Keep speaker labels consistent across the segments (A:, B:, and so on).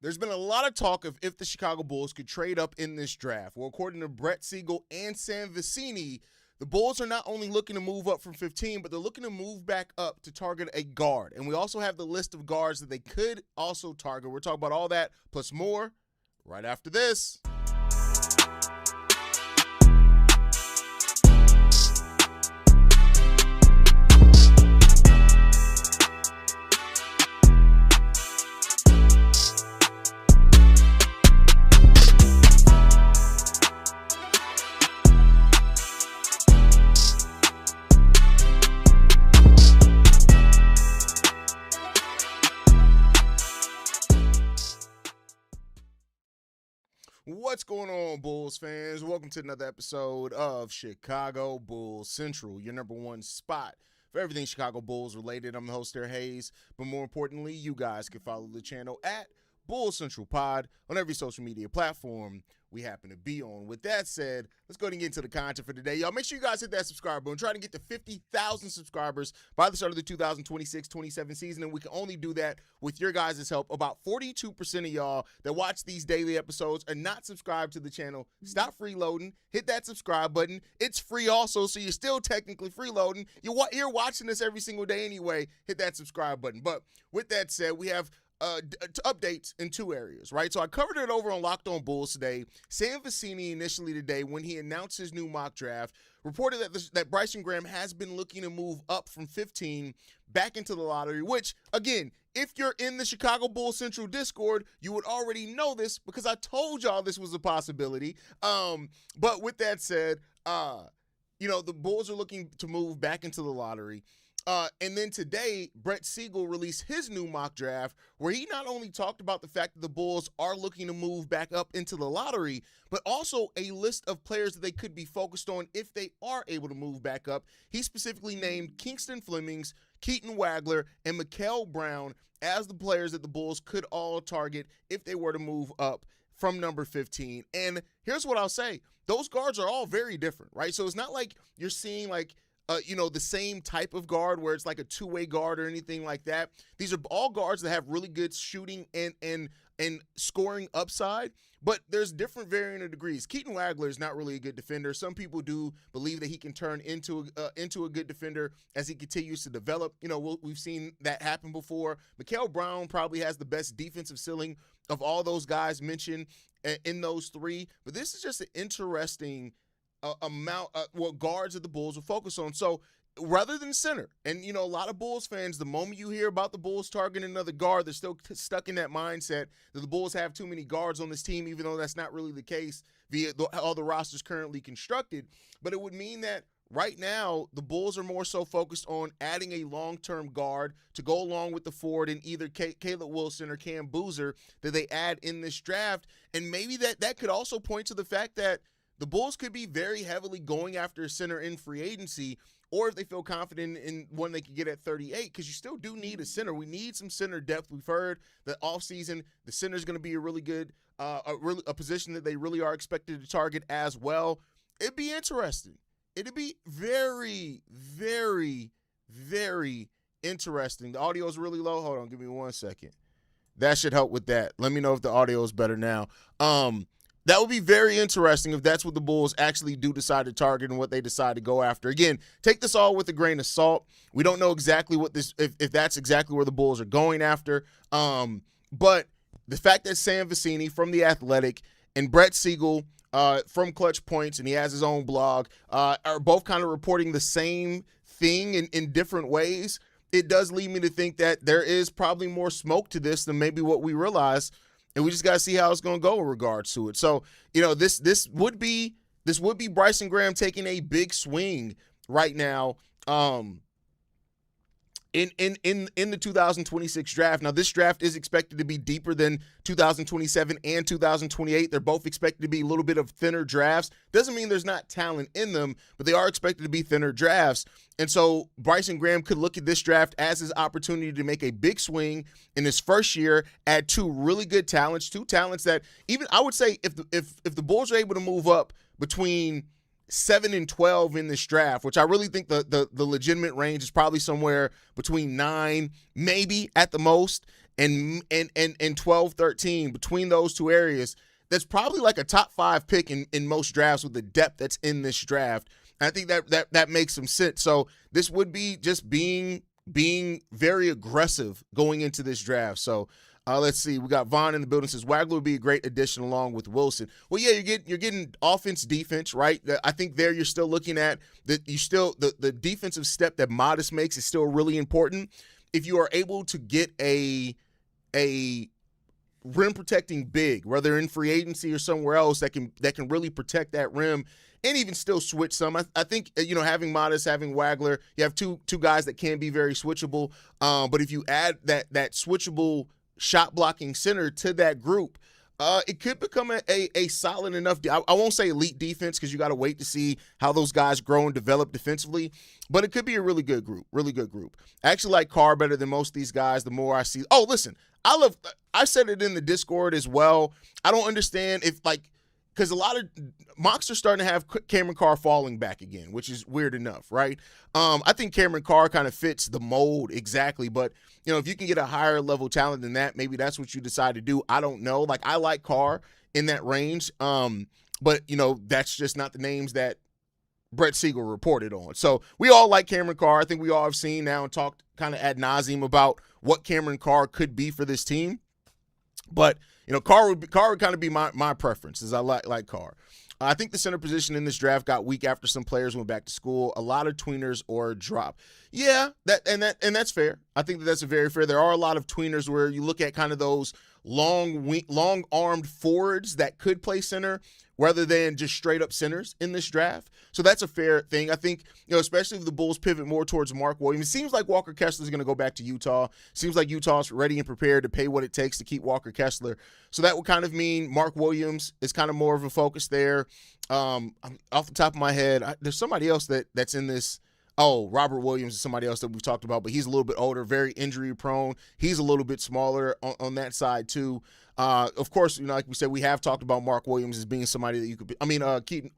A: There's been a lot of talk of if the Chicago Bulls could trade up in this draft. Well, according to Brett Siegel and Sam Vecenie, the Bulls are not only looking to move up from 15, but they're looking to move back up to target a guard. And we also have the list of guards that they could also target. We're talking about all that plus more right after this. What's going on, Bulls fans? Welcome to another episode of Chicago Bulls Central, your number one spot for everything Chicago Bulls related. I'm the host there, Haize, but more importantly, you guys can follow the channel at Bulls Central Pod on every social media platform we happen to be on. With that said, let's go ahead and get into the content for today. Y'all, make sure you guys hit that subscribe button. Trying to get to 50,000 subscribers by the start of the 2026-27 season, and we can only do that with your guys' help. About 42% of y'all that watch these daily episodes are not subscribed to the channel. Stop freeloading. Hit that subscribe button. It's free also, so you're still technically freeloading. You're watching this every single day anyway. Hit that subscribe button. But with that said, we have updates in two areas, right? So I covered it over on Locked On Bulls today. Sam Vecenie initially today, when he announced his new mock draft, reported that Bryson Graham has been looking to move up from 15 back into the lottery, which, again, if you're in the Chicago Bulls Central Discord, you would already know this because I told y'all this was a possibility. But with that said, the Bulls are looking to move back into the lottery. And then today, Brett Siegel released his new mock draft where he not only talked about the fact that the Bulls are looking to move back up into the lottery, but also a list of players that they could be focused on if they are able to move back up. He specifically named Kingston Flemings, Keaton Wagler, and Mikel Brown as the players that the Bulls could all target if they were to move up from number 15. And here's what I'll say. Those guards are all very different, right? So it's not like you're seeing the same type of guard where it's like a two-way guard or anything like that. These are all guards that have really good shooting and scoring upside, but there's different varying degrees. Keaton Wagler is not really a good defender. Some people do believe that he can turn into a good defender as he continues to develop. We've seen that happen before. Mikel Brown probably has the best defensive ceiling of all those guys mentioned in those three, but this is just an interesting what guards that the Bulls will focus on. So rather than center, and a lot of Bulls fans, the moment you hear about the Bulls targeting another guard, they're still stuck in that mindset that the Bulls have too many guards on this team, even though that's not really the case via all the rosters currently constructed. But it would mean that right now the Bulls are more so focused on adding a long-term guard to go along with the forward in either Caleb Wilson or Cam Boozer that they add in this draft. And maybe that could also point to the fact that the Bulls could be very heavily going after a center in free agency, or if they feel confident in one they could get at 38, because you still do need a center. We need some center depth. We've heard that offseason the center is going to be a really good, a position that they really are expected to target as well. It'd be interesting. It'd be very, very, very interesting. The audio is really low. Hold on, give me 1 second. That should help with that. Let me know if the audio is better now. That would be very interesting if that's what the Bulls actually do decide to target and what they decide to go after. Again, take this all with a grain of salt. We don't know exactly what if that's exactly where the Bulls are going after. But the fact that Sam Vecenie from The Athletic and Brett Siegel from Clutch Points, and he has his own blog, are both kind of reporting the same thing in different ways, it does lead me to think that there is probably more smoke to this than maybe what we realize. And we just got to see how it's going to go in regards to it. So, this would be Bryson Graham taking a big swing right now in the 2026 draft. Now, this draft is expected to be deeper than 2027 and 2028. They're both expected to be a little bit of thinner drafts. Doesn't mean there's not talent in them, but they are expected to be thinner drafts. And so Bryson Graham could look at this draft as his opportunity to make a big swing in his first year, add two really good talents, two talents that even I would say if the Bulls are able to move up between 7 and 12 in this draft, which I really think the legitimate range is probably somewhere between 9, maybe at the most, and 12, 13, between those two areas, that's probably like a top 5 pick in most drafts with the depth that's in this draft. And I think that makes some sense. So this would be just being very aggressive going into this draft. So let's see. We got Vaughn in the building, says Wagler would be a great addition along with Wilson. Well, yeah, you're getting offense, defense, right? I think there you're still looking at the defensive step that Modest makes is still really important. If you are able to get a rim protecting big, whether in free agency or somewhere else, that can really protect that rim and even still switch some. I think, having Modest, having Wagler, you have two guys that can be very switchable. But if you add that switchable shot blocking center to that group, it could become a solid enough. I won't say elite defense because you got to wait to see how those guys grow and develop defensively, but it could be a really good group. I actually like Carr better than most of these guys. The more I see, listen, I said it in the Discord as well. I don't understand because a lot of mocks are starting to have Cameron Carr falling back again, which is weird enough, right? I think Cameron Carr kind of fits the mold exactly, but if you can get a higher level talent than that, maybe that's what you decide to do. I don't know. I like Carr in that range, but that's just not the names that Brett Siegel reported on. So we all like Cameron Carr. I think we all have seen now and talked kind of ad nauseum about what Cameron Carr could be for this team. But Carr would kind of be my preference, as I like Carr. I think the center position in this draft got weak after some players went back to school. A lot of tweeners or drop. Yeah, that's fair. I think that's very fair. There are a lot of tweeners where you look at kind of those long-armed forwards that could play center rather than just straight-up centers in this draft. So that's a fair thing. I think, especially if the Bulls pivot more towards Mark Williams. It seems like Walker Kessler is going to go back to Utah. Seems like Utah's ready and prepared to pay what it takes to keep Walker Kessler. So that would kind of mean Mark Williams is kind of more of a focus there. Off the top of my head, there's somebody else that's in this. Oh, Robert Williams is somebody else that we've talked about, but he's a little bit older, very injury prone. He's a little bit smaller on that side too. Of course, like we said, we have talked about Mark Williams as being somebody that you could be. Keaton,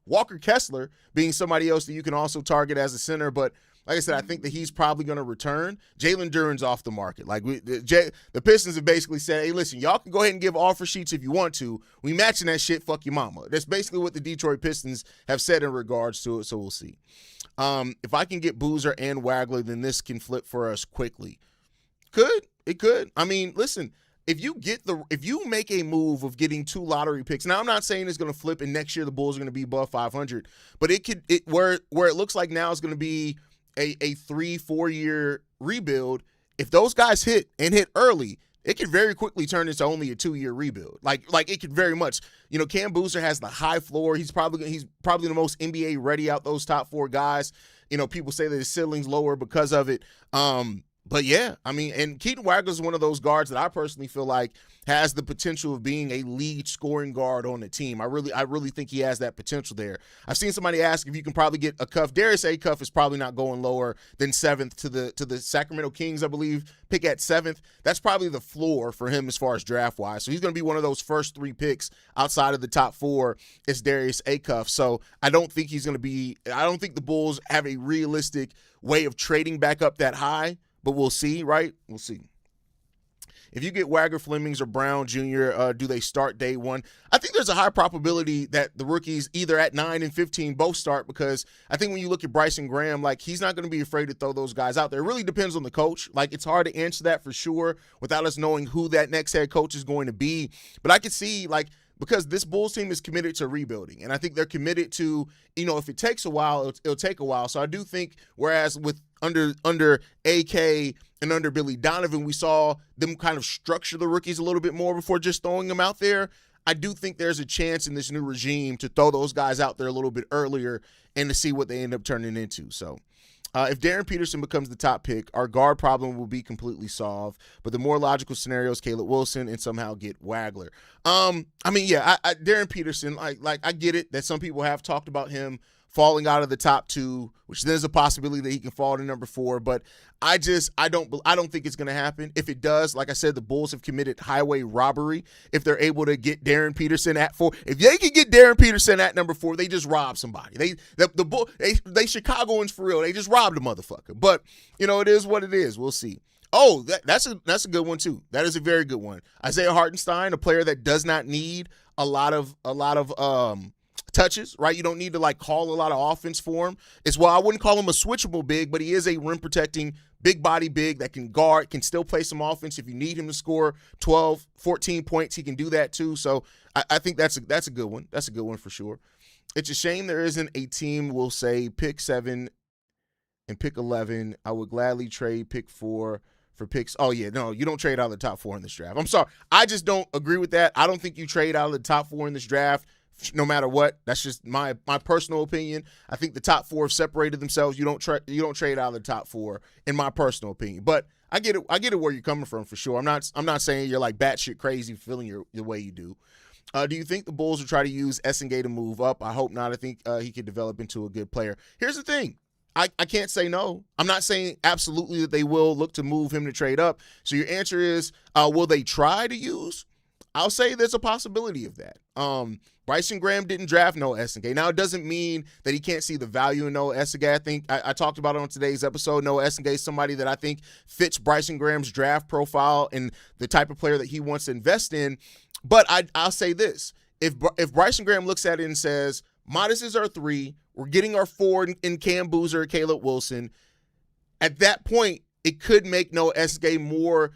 A: Walker Kessler being somebody else that you can also target as a center. But like I said, I think that he's probably going to return. Jalen Duren's off the market. The Pistons have basically said, hey, listen, y'all can go ahead and give offer sheets if you want to. We matching that shit, fuck your mama. That's basically what the Detroit Pistons have said in regards to it, so we'll see. If I can get Boozer and Wagler, then this can flip for us quickly. It could. Listen, if you make a move of getting 2 lottery picks, now I'm not saying it's going to flip and next year the Bulls are going to be above 500, but where it looks like now is going to be a 3-4 year rebuild. If those guys hit early, it could very quickly turn into only a 2-year rebuild. Like it could very much. Cam Boozer has the high floor. He's probably the most NBA ready out those top 4 guys. People say that his ceiling's lower because of it. But yeah, and Keaton Wagler is one of those guards that I personally feel like has the potential of being a lead scoring guard on the team. I really think he has that potential there. I've seen somebody ask if you can probably get a cuff. Darius A. Cuff is probably not going lower than 7th to the Sacramento Kings, I believe, pick at 7th. That's probably the floor for him as far as draft wise. So he's going to be one of those first 3 picks outside of the top 4 is Darius A. Cuff. So I don't think the Bulls have a realistic way of trading back up that high. But we'll see, right? We'll see. If you get Wagler, Flemings, or Brown Jr., do they start day one? I think there's a high probability that the rookies either at 9 and 15 both start, because I think when you look at Bryson Graham, he's not going to be afraid to throw those guys out there. It really depends on the coach. It's hard to answer that for sure without us knowing who that next head coach is going to be. But I could see, because this Bulls team is committed to rebuilding, and I think they're committed to, if it takes a while, it'll take a while. So I do think, whereas with under AK and under Billy Donovan, we saw them kind of structure the rookies a little bit more before just throwing them out there. I do think there's a chance in this new regime to throw those guys out there a little bit earlier and to see what they end up turning into. So if Darren Peterson becomes the top pick, our guard problem will be completely solved. But the more logical scenario is Caleb Wilson and somehow get Wagler. Darren Peterson, I get it that some people have talked about him falling out of the top 2, which there's a possibility that he can fall to number 4. But I don't think it's going to happen. If it does, like I said, the Bulls have committed highway robbery. If they're able to get Darren Peterson at 4, if they can get Darren Peterson at number 4, they just robbed somebody. They Chicagoans for real. They just robbed a motherfucker. But it is what it is. We'll see. Oh, that's a good one too. That is a very good one. Isaiah Hartenstein, a player that does not need a lot of touches, right? You don't need to like call a lot of offense for him. I wouldn't call him a switchable big, but he is a rim protecting big body big that can guard, can still play some offense. If you need him to score 12, 14 points, he can do that too. So I think that's a good one. That's a good one for sure. It's a shame there isn't a team, we'll say, pick 7 and pick 11. I would gladly trade pick 4 for picks. Oh, yeah, no, you don't trade out of the top 4 in this draft. I'm sorry. I just don't agree with that. I don't think you trade out of the top 4 in this draft no matter what. That's just my personal opinion. I think the top 4 have separated themselves. You don't trade out of the top 4 in my personal opinion. But I get it where you're coming from for sure. I'm not saying you're like batshit crazy feeling your way you do. Do you think the Bulls will try to use Essengay to move up? I hope not. I think he could develop into a good player. Here's the thing. I can't say no. I'm not saying absolutely that they will look to move him to trade up. So your answer is, will they try to use? I'll say there's a possibility of that. Bryson Graham didn't draft Noah Essengay. Now, it doesn't mean that he can't see the value in Noah Essengay. I think I talked about it on today's episode. Noah Essengay is somebody that I think fits Bryson Graham's draft profile and the type of player that he wants to invest in. But I'll say this. If Bryson Graham looks at it and says, Modest is our 3, we're getting our 4 in Cam Boozer, Caleb Wilson, at that point, it could make Noah Essengay more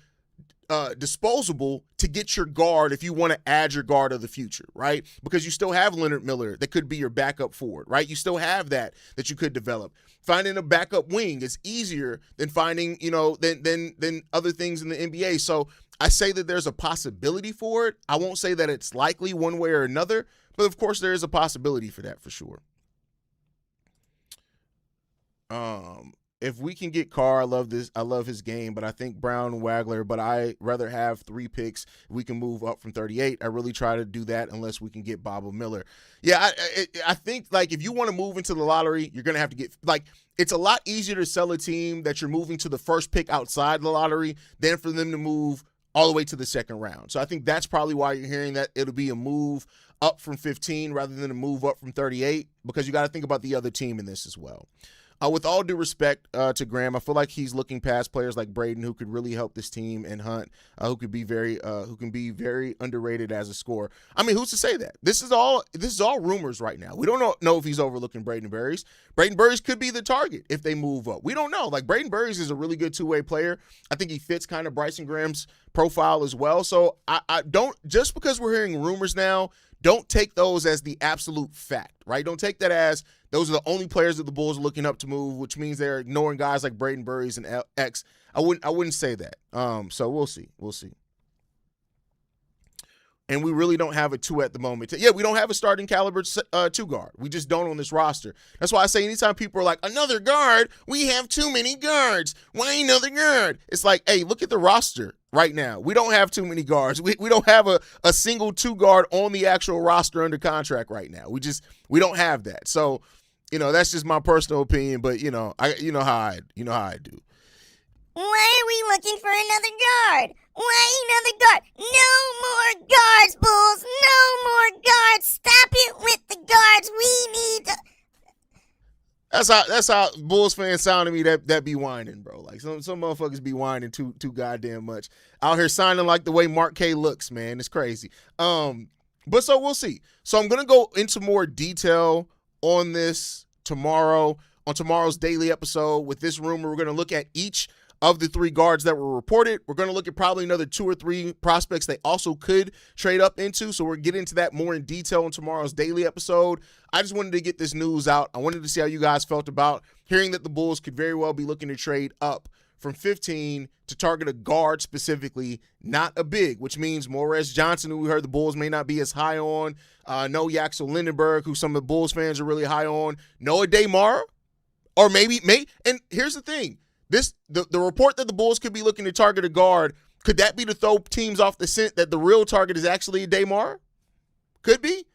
A: disposable to get your guard if you want to add your guard of the future, right? Because you still have Leonard Miller that could be your backup forward, right? You still have that you could develop. Finding a backup wing is easier than finding, than other things in the NBA. So I say that there's a possibility for it. I won't say that it's likely one way or another, but of course there is a possibility for that for sure. If we can get Carr, I love this. I love his game, but I think Brown and Wagler, but I rather have 3 picks. We can move up from 38. I really try to do that unless we can get Bobo Miller. Yeah, I think, like, if you want to move into the lottery, you're going to have to get, like, it's a lot easier to sell a team that you're moving to the first pick outside the lottery than for them to move all the way to the second round. So I think that's probably why you're hearing that it'll be a move up from 15 rather than a move up from 38, because you got to think about the other team in this as well. With all due respect to Graham, I feel like he's looking past players like Braden, who could really help this team, and Hunt, who can be very underrated as a scorer. I mean, who's to say that? This is all rumors right now. We don't know if he's overlooking Braden Berries. Braden Berries could be the target if they move up. We don't know. Like, Braden Berries is a really good two-way player. I think he fits kind of Bryson Graham's profile as well. So I don't, just because we're hearing rumors now, don't take those as the absolute fact, right? Don't take that as those are the only players that the Bulls are looking up to move, which means they're ignoring guys like Braden Berries and X. I wouldn't say that. So we'll see. And we really don't have a 2 at the moment. Yeah, we don't have a starting caliber 2 guard. We just don't on this roster. That's why I say anytime people are like, another guard, we have too many guards. Why another guard? It's like, hey, look at the roster right now. We don't have too many guards. We don't have a single 2 guard on the actual roster under contract right now. We don't have that. So, that's just my personal opinion, but you know how I do.
B: Why are we looking for another guard? Why another guard? No more guards, Bulls. No more guards. Stop it with the guards. We need to...
A: That's how Bulls fans sound to me that be whining, bro. Like some motherfuckers be whining too goddamn much. Out here signing like the way Mark K looks, man. It's crazy. But so we'll see. So I'm gonna go into more detail on this tomorrow, on tomorrow's daily episode with this rumor. We're gonna look at each of the 3 guards that were reported. We're going to look at probably another 2 or 3 prospects they also could trade up into. So we're getting into that more in detail in tomorrow's daily episode. I just wanted to get this news out. I wanted to see how you guys felt about hearing that the Bulls could very well be looking to trade up from 15 to target a guard specifically, not a big, which means Morez Johnson, who we heard the Bulls may not be as high on. No Yaxel Lindenberg, who some of the Bulls fans are really high on. Noah Demar, or maybe, and here's the thing. The report that the Bulls could be looking to target a guard, could that be to throw teams off the scent that the real target is actually Demar? Could be.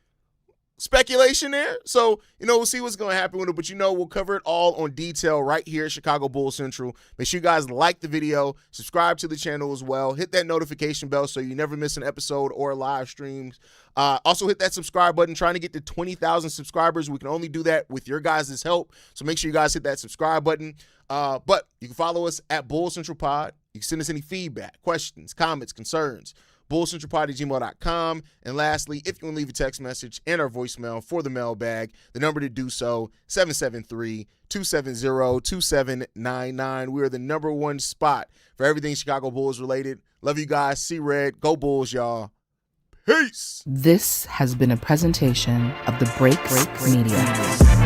A: Speculation there. So, we'll see what's going to happen with it, but we'll cover it all on detail right here at Chicago Bulls Central. Make sure you guys like the video, subscribe to the channel as well, hit that notification bell so you never miss an episode or live streams. Also hit that subscribe button, trying to get to 20,000 subscribers. We can only do that with your guys' help, so make sure you guys hit that subscribe button. But You can follow us at Bull Central Pod. You can send us any feedback, questions, comments, concerns. bullcentralpod@gmail.com. And lastly, if you want to leave a text message and our voicemail for the mailbag, the number to do so, 773-270-2799. We are the number one spot for everything Chicago Bulls related. Love you guys. See red. Go Bulls, y'all. Peace.
C: This has been a presentation of the Break Media.